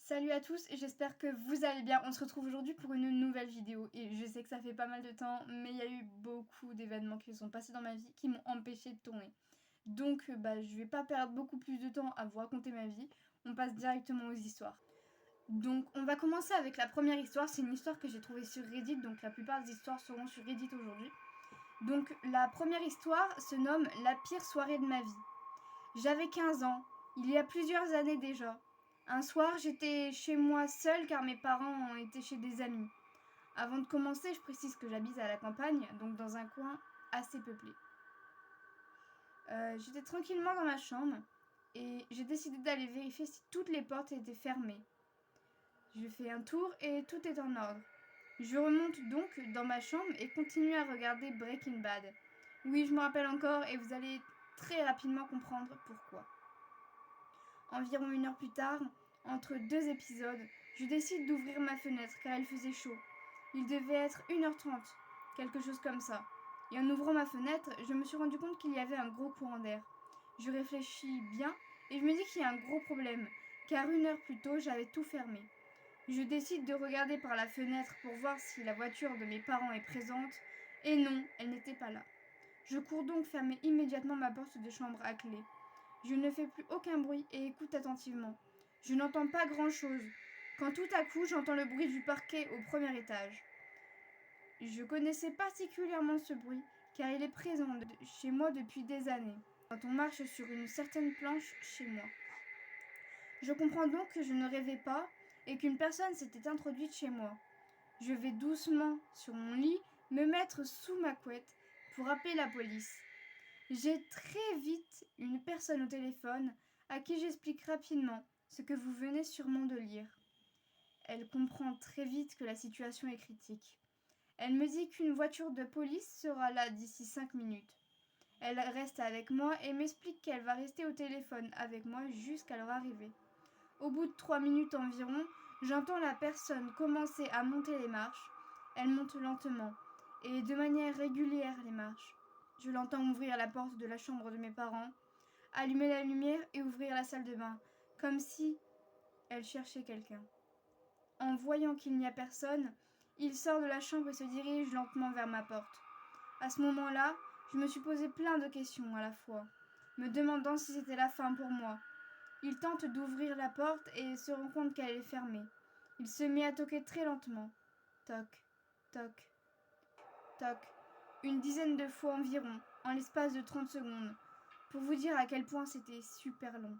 Salut à tous, j'espère que vous allez bien. On se retrouve aujourd'hui pour une nouvelle vidéo et je sais que ça fait pas mal de temps, mais il y a eu beaucoup d'événements qui se sont passés dans ma vie qui m'ont empêché de tourner. Donc je vais pas perdre beaucoup plus de temps à vous raconter ma vie, on passe directement aux histoires. Donc on va commencer avec la première histoire, c'est une histoire que j'ai trouvée sur Reddit, donc la plupart des histoires seront sur Reddit aujourd'hui. Donc la première histoire se nomme La pire soirée de ma vie. J'avais 15 ans, il y a plusieurs années déjà. Un soir, j'étais chez moi seule car mes parents étaient chez des amis. Avant de commencer, je précise que j'habite à la campagne, donc dans un coin assez peuplé. J'étais tranquillement dans ma chambre et j'ai décidé d'aller vérifier si toutes les portes étaient fermées. Je fais un tour et tout est en ordre. Je remonte donc dans ma chambre et continue à regarder Breaking Bad. Oui, je me rappelle encore et vous allez très rapidement comprendre pourquoi. Environ 1 heure plus tard, entre deux épisodes, je décide d'ouvrir ma fenêtre car il faisait chaud. Il devait être 1h30, quelque chose comme ça. Et en ouvrant ma fenêtre, je me suis rendu compte qu'il y avait un gros courant d'air. Je réfléchis bien et je me dis qu'il y a un gros problème, car 1 heure plus tôt, j'avais tout fermé. Je décide de regarder par la fenêtre pour voir si la voiture de mes parents est présente, et non, elle n'était pas là. Je cours donc fermer immédiatement ma porte de chambre à clé. Je ne fais plus aucun bruit et écoute attentivement. Je n'entends pas grand-chose, quand tout à coup j'entends le bruit du parquet au premier étage. Je connaissais particulièrement ce bruit, car il est présent chez moi depuis des années, quand on marche sur une certaine planche chez moi. Je comprends donc que je ne rêvais pas et qu'une personne s'était introduite chez moi. Je vais doucement sur mon lit, me mettre sous ma couette pour appeler la police. J'ai très vite une personne au téléphone à qui j'explique rapidement ce que vous venez sûrement de lire. Elle comprend très vite que la situation est critique. Elle me dit qu'une voiture de police sera là d'ici 5 minutes. Elle reste avec moi et m'explique qu'elle va rester au téléphone avec moi jusqu'à leur arrivée. Au bout de 3 minutes environ, j'entends la personne commencer à monter les marches. Elle monte lentement et de manière régulière les marches. Je l'entends ouvrir la porte de la chambre de mes parents, allumer la lumière et ouvrir la salle de bain, comme si elle cherchait quelqu'un. En voyant qu'il n'y a personne, il sort de la chambre et se dirige lentement vers ma porte. À ce moment-là, je me suis posé plein de questions à la fois, me demandant si c'était la fin pour moi. Il tente d'ouvrir la porte et se rend compte qu'elle est fermée. Il se met à toquer très lentement. Toc, toc, toc. Une dizaine de fois environ, en l'espace de 30 secondes, pour vous dire à quel point c'était super long.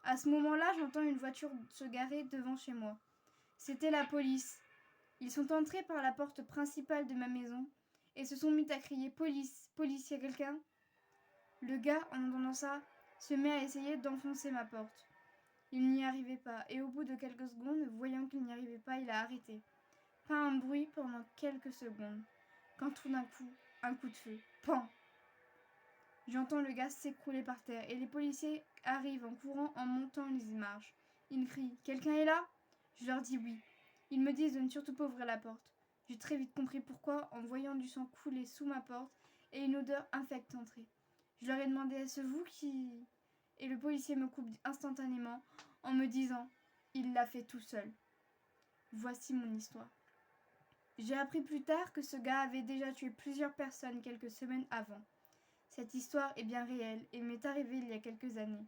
À ce moment-là, j'entends une voiture se garer devant chez moi. C'était la police. Ils sont entrés par la porte principale de ma maison et se sont mis à crier Police, police, y a quelqu'un? Le gars, en entendant ça, se met à essayer d'enfoncer ma porte. Il n'y arrivait pas, et au bout de quelques secondes, voyant qu'il n'y arrivait pas, il a arrêté. Pas un bruit pendant quelques secondes, quand tout d'un coup, un coup de feu. Pan! J'entends le gars s'écrouler par terre, et les policiers arrivent en courant en montant les marches. Ils crient « Quelqu'un est là ?» Je leur dis oui. Ils me disent de ne surtout pas ouvrir la porte. J'ai très vite compris pourquoi en voyant du sang couler sous ma porte et une odeur infecte entrer. Je leur ai demandé « Est-ce vous qui... » Et le policier me coupe instantanément en me disant « Il l'a fait tout seul. » Voici mon histoire. J'ai appris plus tard que ce gars avait déjà tué plusieurs personnes quelques semaines avant. Cette histoire est bien réelle et m'est arrivée il y a quelques années.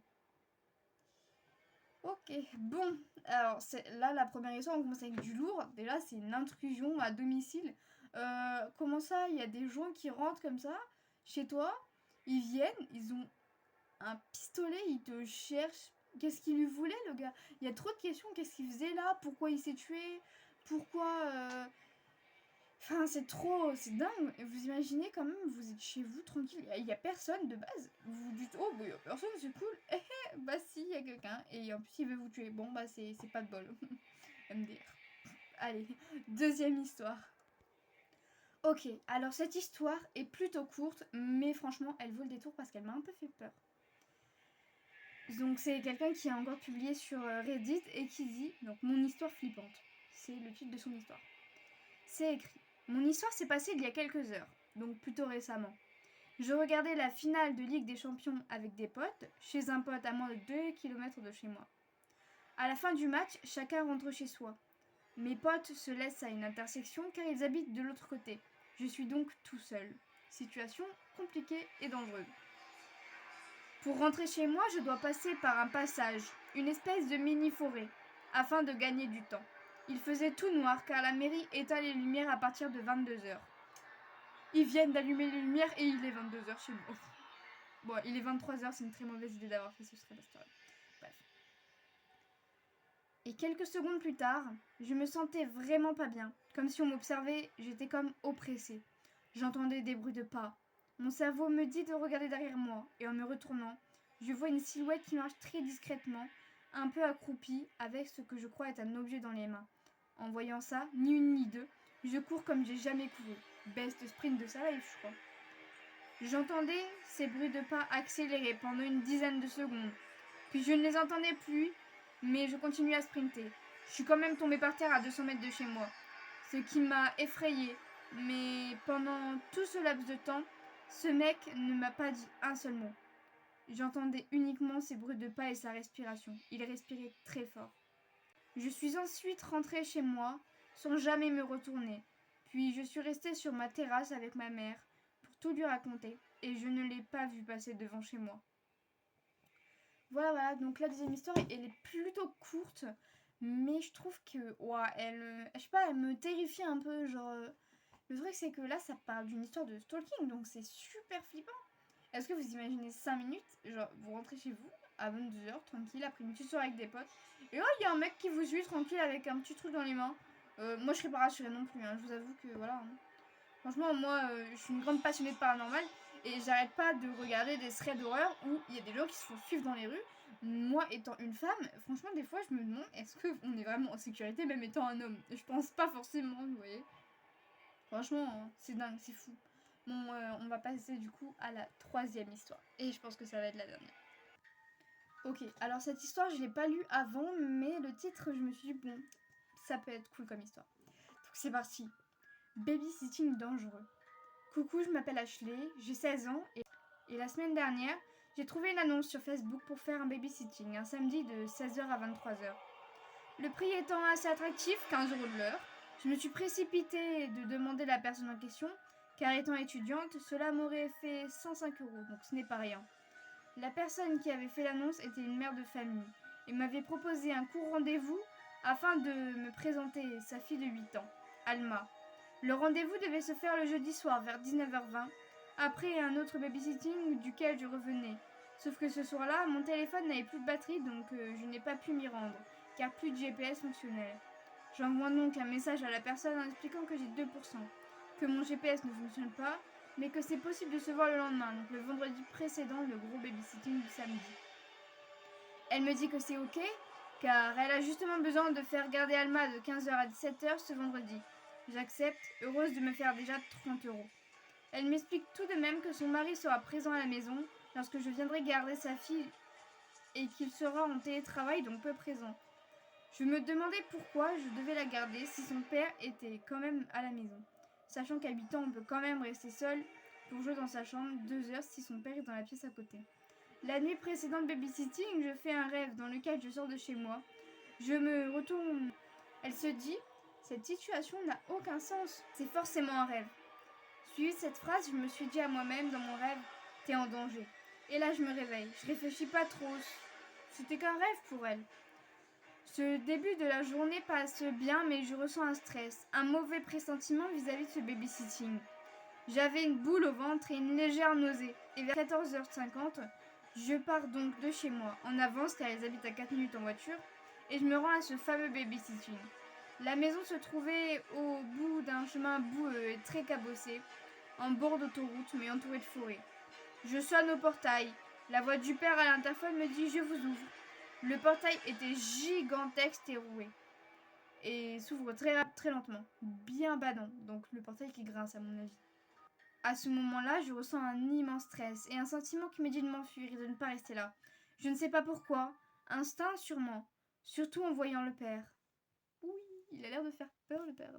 Ok, bon, alors là la première histoire, on commence avec du lourd. Déjà, c'est une intrusion à domicile. Comment ça, il y a des gens qui rentrent comme ça chez toi, ils viennent, ils ont un pistolet, ils te cherchent. Qu'est-ce qu'il lui voulait, le gars? Il y a trop de questions. Qu'est-ce qu'il faisait là? Pourquoi il s'est tué? Pourquoi Enfin, c'est trop, c'est dingue. Et vous imaginez quand même, vous êtes chez vous tranquille, il y a personne de base. Vous vous dites, oh, bah, y a personne, c'est cool. Bah, si, il y a quelqu'un. Et en plus, il veut vous tuer. Bon, bah, c'est pas de bol. MDR. Allez, deuxième histoire. Ok, alors cette histoire est plutôt courte, mais franchement, elle vaut le détour parce qu'elle m'a un peu fait peur. Donc, c'est quelqu'un qui a encore publié sur Reddit et qui dit, donc, mon histoire flippante. C'est le titre de son histoire. C'est écrit. Mon histoire s'est passée il y a quelques heures, donc plutôt récemment. Je regardais la finale de Ligue des Champions avec des potes, chez un pote à moins de 2 km de chez moi. À la fin du match, chacun rentre chez soi. Mes potes se laissent à une intersection car ils habitent de l'autre côté. Je suis donc tout seul. Situation compliquée et dangereuse. Pour rentrer chez moi, je dois passer par un passage, une espèce de mini-forêt, afin de gagner du temps. Il faisait tout noir car la mairie éteint les lumières à partir de 22h. Ils viennent d'allumer les lumières et il est 22h chez moi. Bon, il est 23h, c'est une très mauvaise idée d'avoir fait ce serait pastoral. Bref. Et quelques secondes plus tard, je me sentais vraiment pas bien. Comme si on m'observait, j'étais comme oppressée. J'entendais des bruits de pas. Mon cerveau me dit de regarder derrière moi, et en me retournant, je vois une silhouette qui marche très discrètement, un peu accroupie, avec ce que je crois être un objet dans les mains. En voyant ça, ni une ni deux, je cours comme j'ai jamais couru. Best sprint de sa life, je crois. J'entendais ces bruits de pas accélérer pendant une dizaine de secondes. Puis je ne les entendais plus, mais je continuais à sprinter. Je suis quand même tombée par terre à 200 mètres de chez moi, ce qui m'a effrayée. Mais pendant tout ce laps de temps, ce mec ne m'a pas dit un seul mot. J'entendais uniquement ses bruits de pas et sa respiration. Il respirait très fort. Je suis ensuite rentrée chez moi, sans jamais me retourner. Puis je suis restée sur ma terrasse avec ma mère pour tout lui raconter, et je ne l'ai pas vu passer devant chez moi. Voilà, donc la deuxième histoire, elle est plutôt courte, mais je trouve que, je sais pas, elle me terrifie un peu, genre... Le truc, c'est que là, ça parle d'une histoire de stalking, donc c'est super flippant. Est-ce que vous imaginez 5 minutes, genre, vous rentrez chez vous, à 22h, tranquille, après une petite soirée avec des potes, et là, il y a un mec qui vous suit, tranquille, avec un petit truc dans les mains. Moi, je serais pas rassurée non plus, hein, je vous avoue que, voilà. Hein. Franchement, moi, je suis une grande passionnée de paranormal, et j'arrête pas de regarder des threads d'horreur où il y a des gens qui se font suivre dans les rues. Moi, étant une femme, franchement, des fois, je me demande, est-ce qu'on est vraiment en sécurité, même étant un homme? Je pense pas forcément, vous voyez. Franchement, hein, c'est dingue, c'est fou. Bon, on va passer du coup à la troisième histoire. Et je pense que ça va être la dernière. Ok, alors cette histoire, je l'ai pas lue avant, mais le titre, je me suis dit, bon, ça peut être cool comme histoire. Donc c'est parti. Babysitting dangereux. Coucou, je m'appelle Ashley, j'ai 16 ans, et la semaine dernière, j'ai trouvé une annonce sur Facebook pour faire un babysitting, un samedi de 16h à 23h. Le prix étant assez attractif, 15 € de l'heure, je me suis précipitée de demander la personne en question, car étant étudiante, cela m'aurait fait 105 €, donc ce n'est pas rien. La personne qui avait fait l'annonce était une mère de famille, et m'avait proposé un court rendez-vous afin de me présenter sa fille de 8 ans, Alma. Le rendez-vous devait se faire le jeudi soir vers 19h20, après un autre babysitting duquel je revenais. Sauf que ce soir-là, mon téléphone n'avait plus de batterie, donc je n'ai pas pu m'y rendre, car plus de GPS fonctionnait. J'envoie donc un message à la personne en expliquant que j'ai 2%, que mon GPS ne fonctionne pas, mais que c'est possible de se voir le lendemain, donc le vendredi précédent, le gros babysitting du samedi. Elle me dit que c'est ok, car elle a justement besoin de faire garder Alma de 15h à 17h ce vendredi. J'accepte, heureuse de me faire déjà 30 €. Elle m'explique tout de même que son mari sera présent à la maison lorsque je viendrai garder sa fille et qu'il sera en télétravail, donc peu présent. Je me demandais pourquoi je devais la garder si son père était quand même à la maison, sachant qu'à 8 ans on peut quand même rester seul pour jouer dans sa chambre 2 heures si son père est dans la pièce à côté. La nuit précédente babysitting, je fais un rêve dans lequel je sors de chez moi. Je me retourne. Elle se dit, cette situation n'a aucun sens, c'est forcément un rêve. Suivi de cette phrase, je me suis dit à moi-même dans mon rêve, t'es en danger. Et là je me réveille, je réfléchis pas trop, c'était qu'un rêve pour elle. Ce début de la journée passe bien, mais je ressens un stress, un mauvais pressentiment vis-à-vis de ce babysitting. J'avais une boule au ventre et une légère nausée, et vers 14h50, je pars donc de chez moi, en avance car elles habitent à 4 minutes en voiture, et je me rends à ce fameux babysitting. La maison se trouvait au bout d'un chemin boueux et très cabossé, en bord d'autoroute mais entouré de forêt. Je sonne au portail. La voix du père à l'interphone me dit « Je vous ouvre ». Le portail était gigantesque et roué, et s'ouvre très lentement, bien badant, donc le portail qui grince à mon avis. À ce moment-là, je ressens un immense stress et un sentiment qui me dit de m'enfuir et de ne pas rester là. Je ne sais pas pourquoi, instinct sûrement, surtout en voyant le père. Oui, il a l'air de faire peur le père.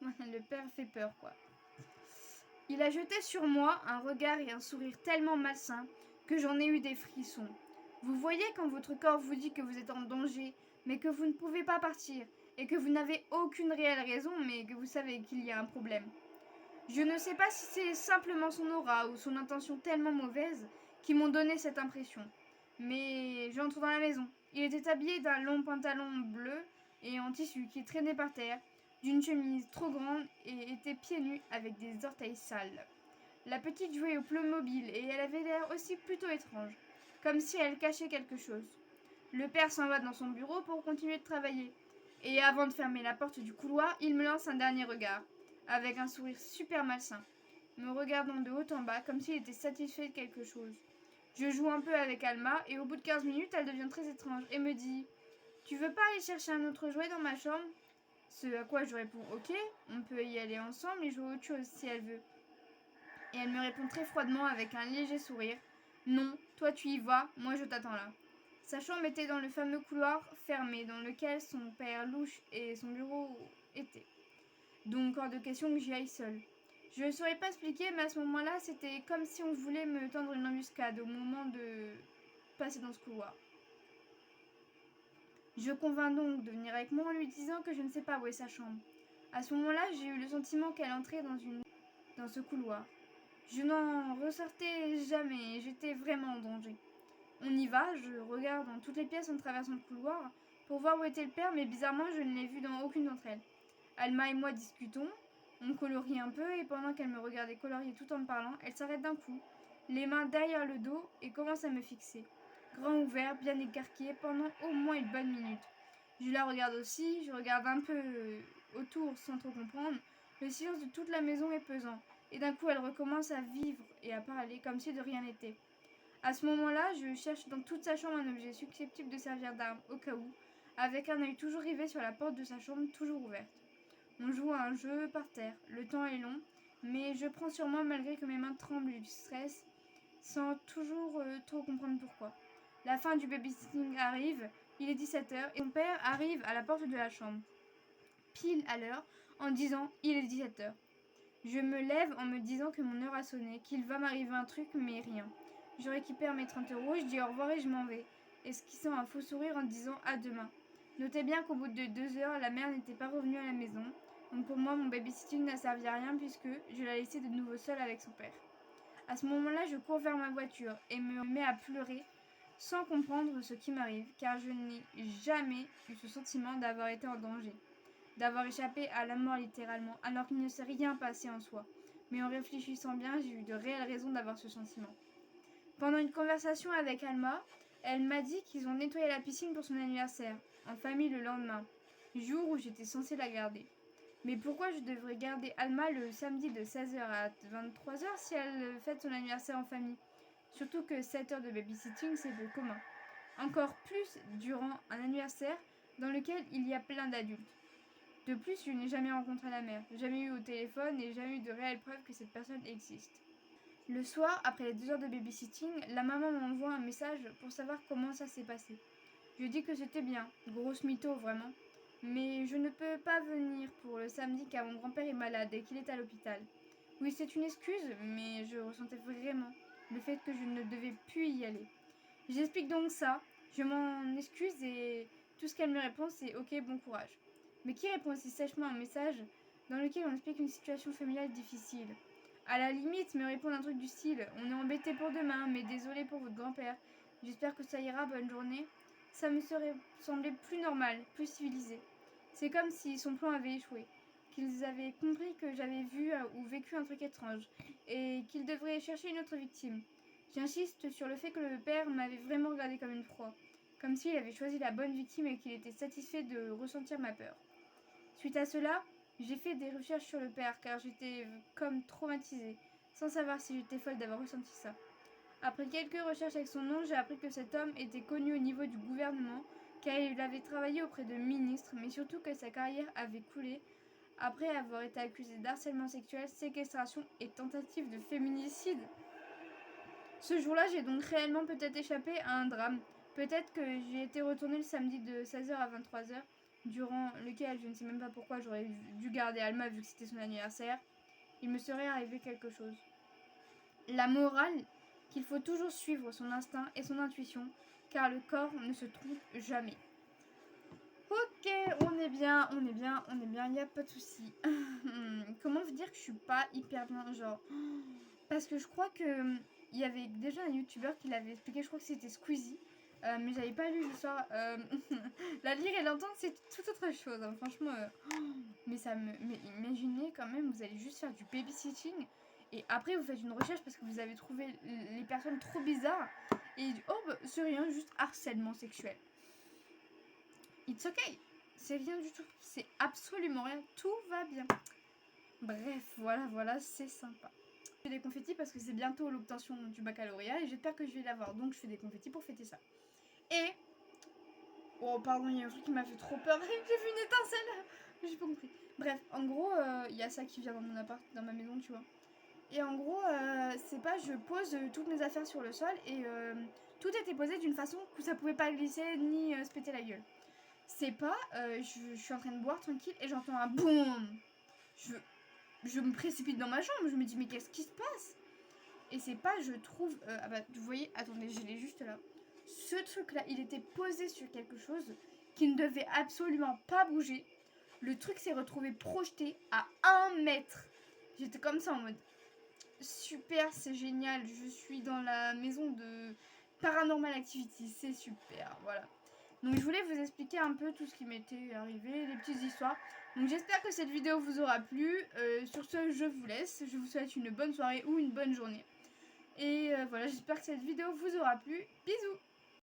Le père fait peur quoi. Il a jeté sur moi un regard et un sourire tellement malsains que j'en ai eu des frissons. Vous voyez quand votre corps vous dit que vous êtes en danger, mais que vous ne pouvez pas partir, et que vous n'avez aucune réelle raison, mais que vous savez qu'il y a un problème. Je ne sais pas si c'est simplement son aura ou son intention tellement mauvaise qui m'ont donné cette impression. Mais j'entre dans la maison. Il était habillé d'un long pantalon bleu et en tissu qui traînait par terre, d'une chemise trop grande et était pieds nus avec des orteils sales. La petite jouait au Playmobil et elle avait l'air aussi plutôt étrange, comme si elle cachait quelque chose. Le père s'en va dans son bureau pour continuer de travailler. Et avant de fermer la porte du couloir, il me lance un dernier regard, avec un sourire super malsain, me regardant de haut en bas comme s'il était satisfait de quelque chose. Je joue un peu avec Alma et au bout de 15 minutes, elle devient très étrange et me dit « Tu veux pas aller chercher un autre jouet dans ma chambre ?» Ce à quoi je réponds « Ok, on peut y aller ensemble et jouer à autre chose si elle veut. » Et elle me répond très froidement avec un léger sourire « Non, toi tu y vas, moi je t'attends là. » Sa chambre était dans le fameux couloir fermé dans lequel son père louche et son bureau étaient. Donc hors de question que j'y aille seule. Je ne saurais pas expliquer, mais à ce moment-là, c'était comme si on voulait me tendre une embuscade au moment de passer dans ce couloir. Je convins donc de venir avec moi en lui disant que je ne sais pas où est sa chambre. À ce moment-là, j'ai eu le sentiment qu'elle entrait dans ce couloir. Je n'en ressortais jamais et j'étais vraiment en danger. On y va, je regarde dans toutes les pièces en traversant le couloir pour voir où était le père, mais bizarrement, je ne l'ai vu dans aucune d'entre elles. Alma et moi discutons, on colorie un peu et pendant qu'elle me regardait colorier tout en me parlant, elle s'arrête d'un coup, les mains derrière le dos et commence à me fixer. Grand ouvert, bien écarquillé pendant au moins une bonne minute. Je la regarde aussi, je regarde un peu autour sans trop comprendre. Le silence de toute la maison est pesant et d'un coup elle recommence à vivre et à parler comme si de rien n'était. À ce moment-là, je cherche dans toute sa chambre un objet susceptible de servir d'arme au cas où, avec un œil toujours rivé sur la porte de sa chambre toujours ouverte. On joue à un jeu par terre. Le temps est long, mais je prends sur moi malgré que mes mains tremblent du stress, sans toujours trop comprendre pourquoi. La fin du babysitting arrive, il est 17h et mon père arrive à la porte de la chambre, pile à l'heure, en disant « il est 17h ». Je me lève en me disant que mon heure a sonné, qu'il va m'arriver un truc, mais rien. Je récupère mes 30 €, je dis au revoir et je m'en vais, esquissant un faux sourire en disant « à demain ». Notez bien qu'au bout de 2 heures, la mère n'était pas revenue à la maison. Donc pour moi, mon babysitting n'a servi à rien puisque je l'ai laissé de nouveau seule avec son père. À ce moment-là, je cours vers ma voiture et me mets à pleurer sans comprendre ce qui m'arrive, car je n'ai jamais eu ce sentiment d'avoir été en danger, d'avoir échappé à la mort littéralement, alors qu'il ne s'est rien passé en soi. Mais en réfléchissant bien, j'ai eu de réelles raisons d'avoir ce sentiment. Pendant une conversation avec Alma, elle m'a dit qu'ils ont nettoyé la piscine pour son anniversaire, en famille le lendemain, jour où j'étais censée la garder. Mais pourquoi je devrais garder Alma le samedi de 16h à 23h si elle fête son anniversaire en famille? Surtout que 7 heures de babysitting, c'est peu commun. Encore plus durant un anniversaire dans lequel il y a plein d'adultes. De plus, je n'ai jamais rencontré la mère, jamais eu au téléphone et jamais eu de réelles preuves que cette personne existe. Le soir, après les 2 heures de babysitting, la maman m'envoie un message pour savoir comment ça s'est passé. Je dis que c'était bien, grosse mytho vraiment. Mais je ne peux pas venir pour le samedi car mon grand-père est malade et qu'il est à l'hôpital. Oui, c'est une excuse, mais je ressentais vraiment le fait que je ne devais plus y aller. J'explique donc ça, je m'en excuse et tout ce qu'elle me répond c'est ok, bon courage. Mais qui répond aussi sèchement à un message dans lequel on explique une situation familiale difficile? À la limite, me répond un truc du style on est embêté pour demain, mais désolé pour votre grand-père. J'espère que ça ira, bonne journée. Ça me serait semblé plus normal, plus civilisé. C'est comme si son plan avait échoué, qu'ils avaient compris que j'avais vu ou vécu un truc étrange, et qu'ils devraient chercher une autre victime. J'insiste sur le fait que le père m'avait vraiment regardé comme une proie, comme s'il avait choisi la bonne victime et qu'il était satisfait de ressentir ma peur. Suite à cela, j'ai fait des recherches sur le père car j'étais comme traumatisée, sans savoir si j'étais folle d'avoir ressenti ça. Après quelques recherches avec son nom, j'ai appris que cet homme était connu au niveau du gouvernement car il avait travaillé auprès de ministres, mais surtout que sa carrière avait coulé après avoir été accusé d'harcèlement sexuel, séquestration et tentative de féminicide. Ce jour-là, j'ai donc réellement peut-être échappé à un drame. Peut-être que j'ai été retournée le samedi de 16h à 23h, durant lequel je ne sais même pas pourquoi j'aurais dû garder Alma vu que c'était son anniversaire. Il me serait arrivé quelque chose. La morale, qu'il faut toujours suivre son instinct et son intuition, car le corps ne se trompe jamais. Ok, on est bien, il n'y a pas de souci. Comment vous dire que je suis pas hyper bien, genre... Parce que je crois que il y avait déjà un youtubeur qui l'avait expliqué, je crois que c'était Squeezie. Mais j'avais pas lu l'histoire. La lire et l'entendre, c'est tout autre chose. Hein. Franchement, mais ça me. Mais imaginez quand même, vous allez juste faire du babysitting. Et après, vous faites une recherche parce que vous avez trouvé les personnes trop bizarres. Et oh, bah, c'est rien, juste harcèlement sexuel. It's okay. C'est rien du tout. C'est absolument rien. Tout va bien. Bref, voilà, c'est sympa. Je fais des confettis parce que c'est bientôt l'obtention du baccalauréat et j'espère que je vais l'avoir. Donc je fais des confettis pour fêter ça. Et... Oh pardon, il y a un truc qui m'a fait trop peur. J'ai vu une étincelle. J'ai pas compris. Bref, en gros, il y a ça qui vient dans mon appart, dans ma maison, tu vois. Et en gros, c'est pas je pose toutes mes affaires sur le sol et tout était posé d'une façon que ça pouvait pas glisser ni se péter la gueule. C'est pas, je suis en train de boire tranquille et j'entends un boum. Je me précipite dans ma chambre, je me dis mais qu'est-ce qui se passe? Et c'est pas, je trouve, ah bah vous voyez, attendez, je l'ai juste là. Ce truc là, il était posé sur quelque chose qui ne devait absolument pas bouger. Le truc s'est retrouvé projeté à 1 mètre. J'étais comme ça en mode super, c'est génial, je suis dans la maison de Paranormal Activity, c'est super, voilà. Donc je voulais vous expliquer un peu tout ce qui m'était arrivé, les petites histoires. Donc j'espère que cette vidéo vous aura plu. Sur ce, je vous laisse. Je vous souhaite une bonne soirée ou une bonne journée. Et voilà, j'espère que cette vidéo vous aura plu. Bisous!